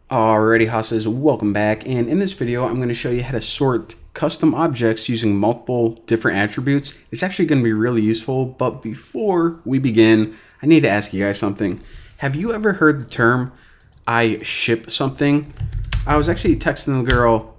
Alrighty, hosses, welcome back. And in this video, I'm going to show you how to sort custom objects using multiple different attributes. It's actually going to be really useful, but before we begin, I need to ask you guys something. Have you ever heard the term, I ship something? I was actually texting the girl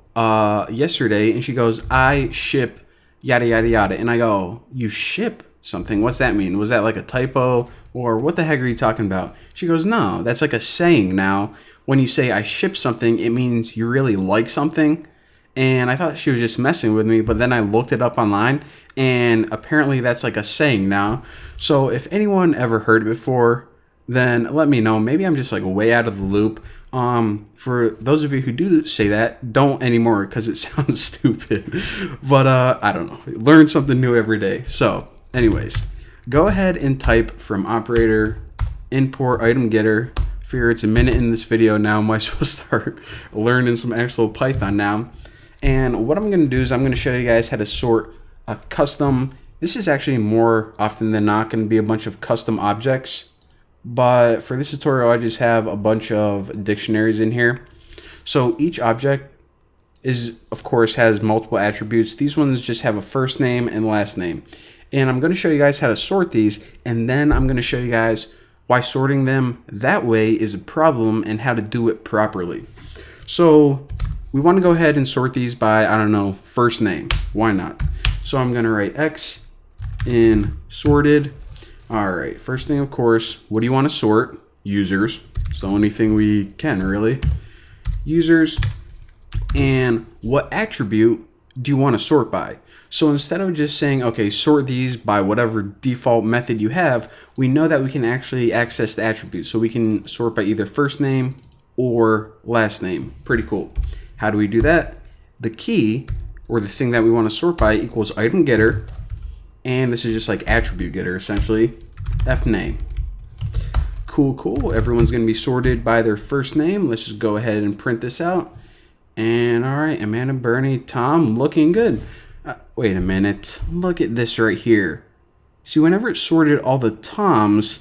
yesterday, and she goes, I ship yada yada yada. And I go, you ship something? What's that mean? Was that like a typo? Or what the heck are you talking about? She goes, no, that's like a saying now. When you say I ship something, it means you really like something. And I thought she was just messing with me, but then I looked it up online, and apparently that's like a saying now. So if anyone ever heard it before, then let me know. Maybe I'm just like way out of the loop. For those of you who do say that, don't anymore because it sounds stupid. But I don't know. Learn something new every day. So anyways, go ahead and type from operator import item getter. Figure it's a minute in this video now. Might as well start learning some actual Python now. And what I'm going to do is I'm going to show you guys how to sort a custom. This is actually more often than not going to be a bunch of custom objects. But for this tutorial, I just have a bunch of dictionaries in here. So each object is, of course, has multiple attributes. These ones just have a first name and last name. And I'm going to show you guys how to sort these. And then I'm going to show you guys why sorting them that way is a problem and how to do it properly. So we want to go ahead and sort these by, I don't know, first name. Why not? So I'm going to write X in sorted. All right, first thing, of course, what do you want to sort? Users. It's the only thing we can, really. Users. And what attribute do you want to sort by? So instead of just saying, okay, sort these by whatever default method you have, we know that we can actually access the attributes. So we can sort by either first name or last name. Pretty cool. How do we do that? The key, or the thing that we want to sort by, equals item getter. And this is just like attribute getter, essentially. F name. Cool, cool. Everyone's going to be sorted by their first name. Let's just go ahead and print this out. And all right, Amanda, Bernie, Tom, looking good. Wait a minute. Look at this right here. See, whenever it sorted all the Toms,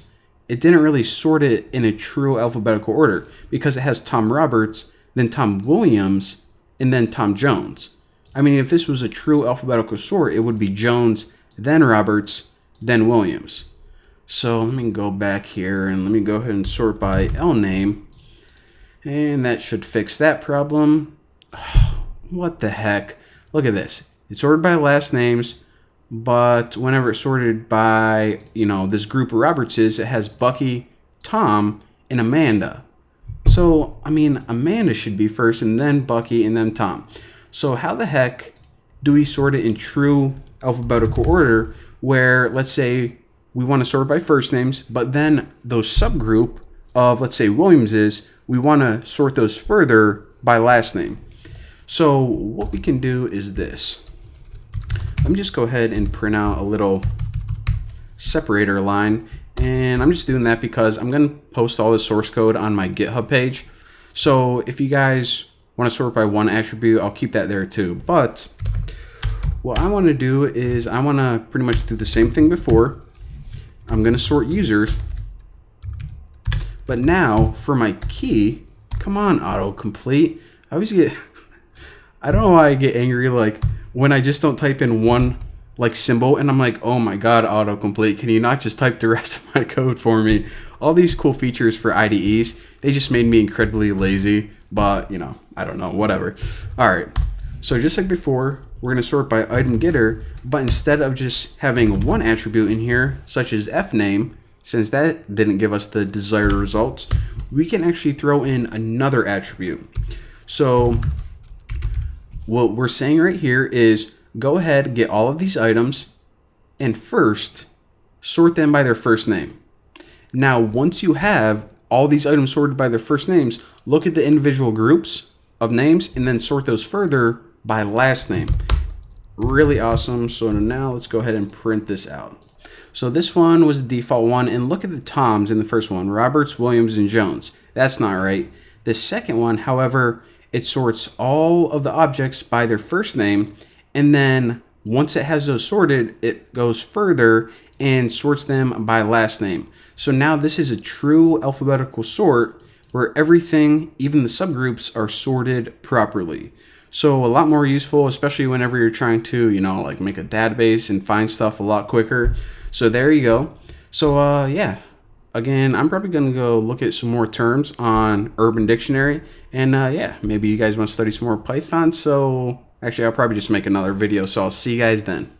it didn't really sort it in a true alphabetical order because it has Tom Roberts, then Tom Williams, and then Tom Jones. I mean, if this was a true alphabetical sort, it would be Jones, then Roberts, then Williams. So let me go back here and let me go ahead and sort by L name. And that should fix that problem. What the heck? Look at this. It's sorted by last names, but whenever it's sorted by, this group of Robertses, it has Bucky, Tom, and Amanda. So, I mean, Amanda should be first, and then Bucky, and then Tom. So how the heck do we sort it in true alphabetical order where, let's say, we want to sort by first names, but then those subgroup of, let's say, Williamses, we want to sort those further by last name. So what we can do is this. Let me just go ahead and print out a little separator line. And I'm just doing that because I'm going to post all the source code on my GitHub page. So if you guys want to sort by one attribute, I'll keep that there too. But what I want to do is I want to pretty much do the same thing before. I'm going to sort users. But now for my key, come on, autocomplete. I always get, I don't know why I get angry like when I just don't type in one like symbol and I'm like, oh my god, autocomplete, can you not just type the rest of my code for me? All these cool features for IDEs, they just made me incredibly lazy, but I don't know, whatever. All right, so just like before, we're going to sort by item getter, but instead of just having one attribute in here, such as F name, since that didn't give us the desired results, we can actually throw in another attribute. So what we're saying right here is go ahead, get all of these items, and first sort them by their first name. Now, once you have all these items sorted by their first names, look at the individual groups of names and then sort those further by last name. Really awesome. So now let's go ahead and print this out. So this one was the default one, and look at the Toms in the first one, Roberts, Williams, and Jones. That's not right. The second one, however, it sorts all of the objects by their first name, and then once it has those sorted, it goes further and sorts them by last name. So now this is a true alphabetical sort, where everything, even the subgroups, are sorted properly. So a lot more useful, especially whenever you're trying to, like make a database and find stuff a lot quicker. So there you go. So yeah, again, I'm probably going to go look at some more terms on Urban Dictionary. And yeah, maybe you guys want to study some more Python. So actually, I'll probably just make another video. So I'll see you guys then.